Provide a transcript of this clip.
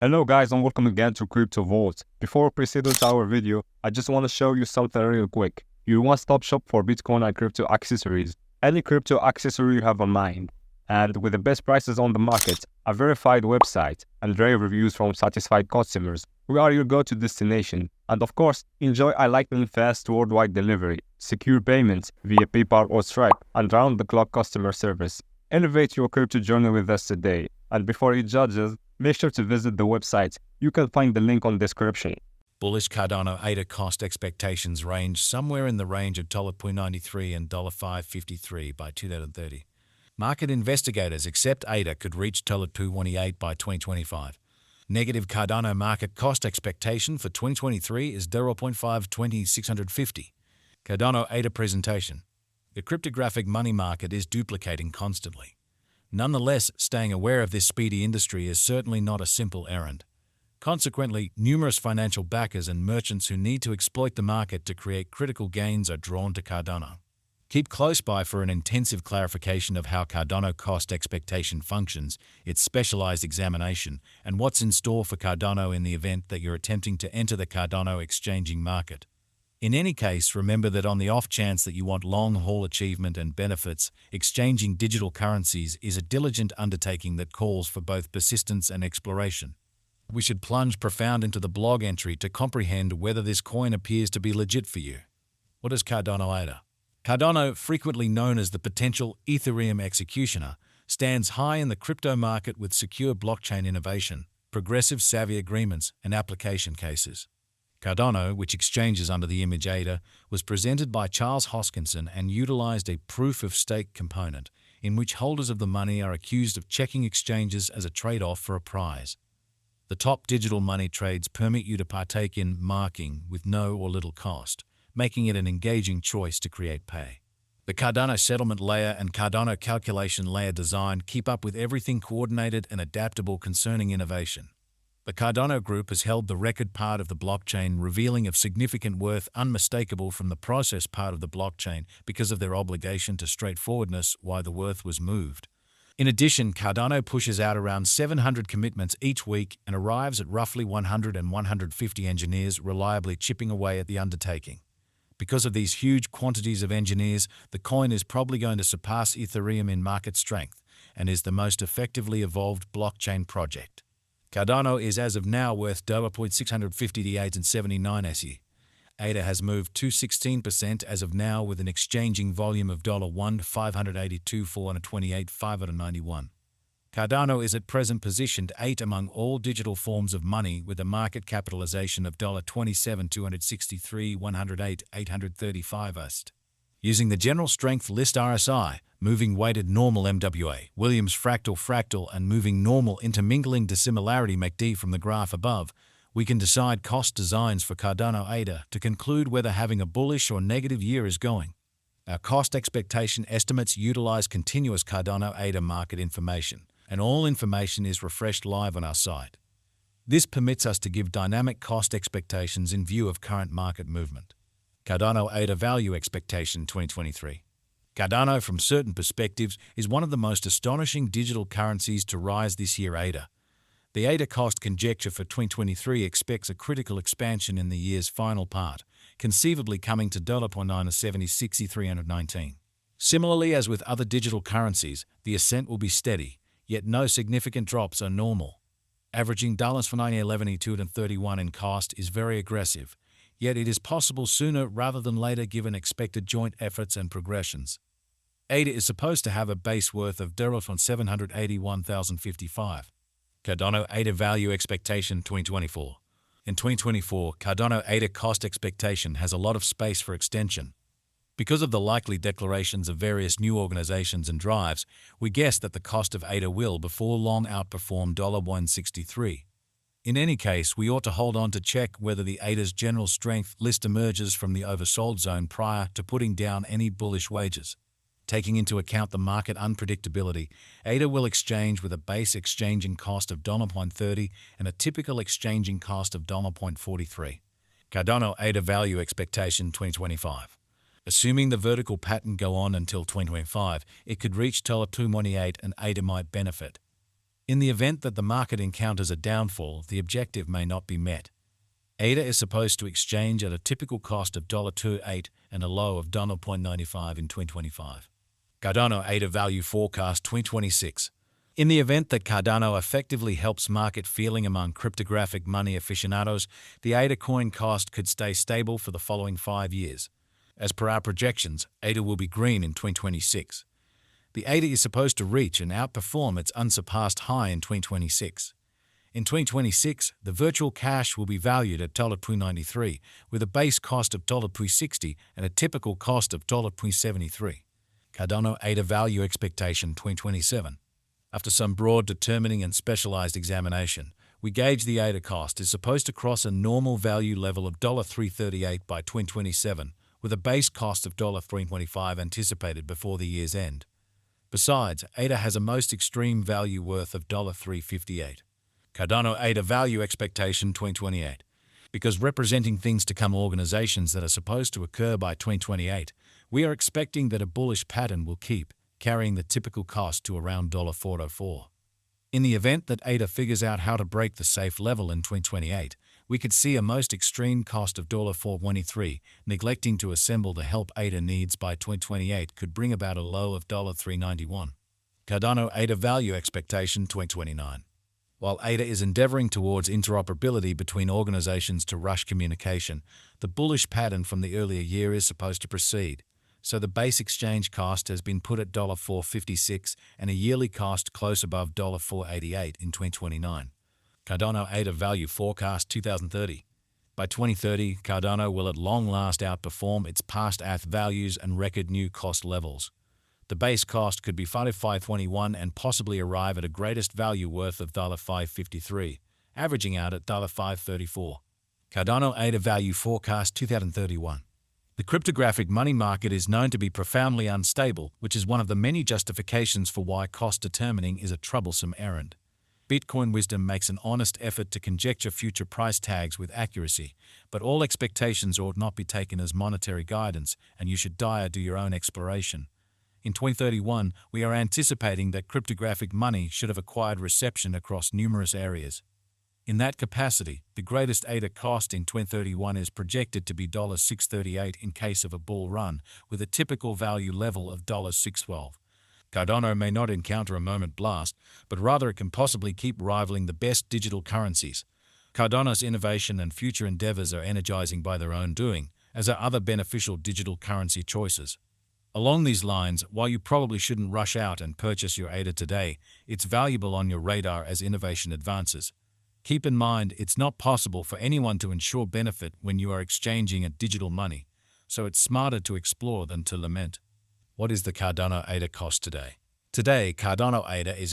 Hello guys and welcome again to Crypto Vault. Before we proceed with our video, I just want to show you something real quick. Your one-stop shop for Bitcoin and crypto accessories. Any crypto accessory you have in mind. And with the best prices on the market, a verified website, and rave reviews from satisfied customers, we are your go-to destination. And of course, enjoy a lightning fast worldwide delivery, secure payments via PayPal or Stripe, and round-the-clock customer service. Elevate your crypto journey with us today. And before you judge us, make sure to visit the website. You can find the link on description. Bullish Cardano ADA cost expectations range somewhere in the range of $0.93 and $5.53 by 2030. Market investigators accept ADA could reach $2.18 by 2025. Negative Cardano market cost expectation for 2023 is $0.52650. Cardano ADA presentation. The cryptographic money market is duplicating constantly. Nonetheless, staying aware of this speedy industry is certainly not a simple errand. Consequently, numerous financial backers and merchants who need to exploit the market to create critical gains are drawn to Cardano. Keep close by for an intensive clarification of how Cardano cost expectation functions, its specialized examination, and what's in store for Cardano in the event that you're attempting to enter the Cardano exchanging market. In any case, remember that on the off chance that you want long-haul achievement and benefits, exchanging digital currencies is a diligent undertaking that calls for both persistence and exploration. We should plunge profound into the blog entry to comprehend whether this coin appears to be legit for you. What is Cardano ADA? Cardano, frequently known as the potential Ethereum executioner, stands high in the crypto market with secure blockchain innovation, progressive savvy agreements, and application cases. Cardano, which exchanges under the image ADA, was presented by Charles Hoskinson and utilized a proof-of-stake component, in which holders of the money are accused of checking exchanges as a trade-off for a prize. The top digital money trades permit you to partake in marking with no or little cost, making it an engaging choice to create pay. The Cardano settlement layer and Cardano calculation layer design keep up with everything coordinated and adaptable concerning innovation. The Cardano group has held the record part of the blockchain, revealing of significant worth unmistakable from the process part of the blockchain because of their obligation to straightforwardness why the worth was moved. In addition, Cardano pushes out around 700 commitments each week and arrives at roughly 100 and 150 engineers reliably chipping away at the undertaking. Because of these huge quantities of engineers, the coin is probably going to surpass Ethereum in market strength and is the most effectively evolved blockchain project. Cardano is as of now worth $658.79 SE. ADA has moved 216% as of now with an exchanging volume of $1,582,428,591. Cardano is at present positioned 8 among all digital forms of money with a market capitalization of $27,263,108,835 Using the general strength list RSI, moving weighted normal MWA, Williams fractal, and moving normal intermingling dissimilarity MACD from the graph above, we can decide cost designs for Cardano ADA to conclude whether having a bullish or negative year is going. Our cost expectation estimates utilize continuous Cardano ADA market information, and all information is refreshed live on our site. This permits us to give dynamic cost expectations in view of current market movement. Cardano ADA Value Expectation 2023. Cardano, from certain perspectives, is one of the most astonishing digital currencies to rise this year. ADA. The ADA cost conjecture for 2023 expects a critical expansion in the year's final part, conceivably coming to $0.976,319. Similarly, as with other digital currencies, the ascent will be steady, yet no significant drops are normal. Averaging $9.11.31 in cost is very aggressive, yet it is possible sooner rather than later given expected joint efforts and progressions. ADA is supposed to have a base worth of $781,055. Cardano ADA Value Expectation 2024. In 2024, Cardano ADA cost expectation has a lot of space for extension. Because of the likely declarations of various new organizations and drives, we guess that the cost of ADA will before long outperform $1.63. In any case, we ought to hold on to check whether the ADA's general strength list emerges from the oversold zone prior to putting down any bullish wagers. Taking into account the market unpredictability, ADA will exchange with a base exchanging cost of $0.30 and a typical exchanging cost of $0.43. Cardano ADA Value Expectation 2025. Assuming the vertical pattern go on until 2025, it could reach $2.28 and ADA might benefit. In the event that the market encounters a downfall, the objective may not be met. ADA is supposed to exchange at a typical cost of $2.28 and a low of $0.95 in 2025. Cardano ADA Value Forecast 2026. In the event that Cardano effectively helps market feeling among cryptographic money aficionados, the ADA coin cost could stay stable for the following 5 years. As per our projections, ADA will be green in 2026. The ADA is supposed to reach and outperform its unsurpassed high in 2026. In 2026, the virtual cash will be valued at $2.93, with a base cost of $2.60 and a typical cost of $2.73. Cardano ADA Value Expectation 2027. After some broad determining and specialized examination, we gauge the ADA cost is supposed to cross a normal value level of $3.38 by 2027, with a base cost of $3.25 anticipated before the year's end. Besides, ADA has a most extreme value worth of $3.58. Cardano ADA Value Expectation 2028. Because representing things to come organizations that are supposed to occur by 2028, we are expecting that a bullish pattern will keep, carrying the typical cost to around $4.04. In the event that ADA figures out how to break the safe level in 2028, we could see a most extreme cost of $4.23. Neglecting to assemble the help ADA needs by 2028 could bring about a low of $3.91. Cardano ADA Value Expectation 2029. While ADA is endeavoring towards interoperability between organizations to rush communication, the bullish pattern from the earlier year is supposed to proceed. So the base exchange cost has been put at $4.56 and a yearly cost close above $4.88 in 2029. Cardano ADA Value Forecast 2030. By 2030, Cardano will at long last outperform its past ATH values and record new cost levels. The base cost could be $5.21 and possibly arrive at a greatest value worth of $5.53, averaging out at $5.34. Cardano ADA Value Forecast 2031. The cryptographic money market is known to be profoundly unstable, which is one of the many justifications for why cost determining is a troublesome errand. Bitcoin wisdom makes an honest effort to conjecture future price tags with accuracy, but all expectations ought not be taken as monetary guidance, and you should do your own exploration. In 2031, we are anticipating that cryptographic money should have acquired reception across numerous areas. In that capacity, the greatest ADA cost in 2031 is projected to be $6.38 in case of a bull run, with a typical value level of $6.12. Cardano may not encounter a moment blast, but rather it can possibly keep rivaling the best digital currencies. Cardano's innovation and future endeavors are energizing by their own doing, as are other beneficial digital currency choices. Along these lines, while you probably shouldn't rush out and purchase your ADA today, it's valuable on your radar as innovation advances. Keep in mind, it's not possible for anyone to ensure benefit when you are exchanging a digital money, so it's smarter to explore than to lament. What is the Cardano ADA cost today? Today, Cardano ADA is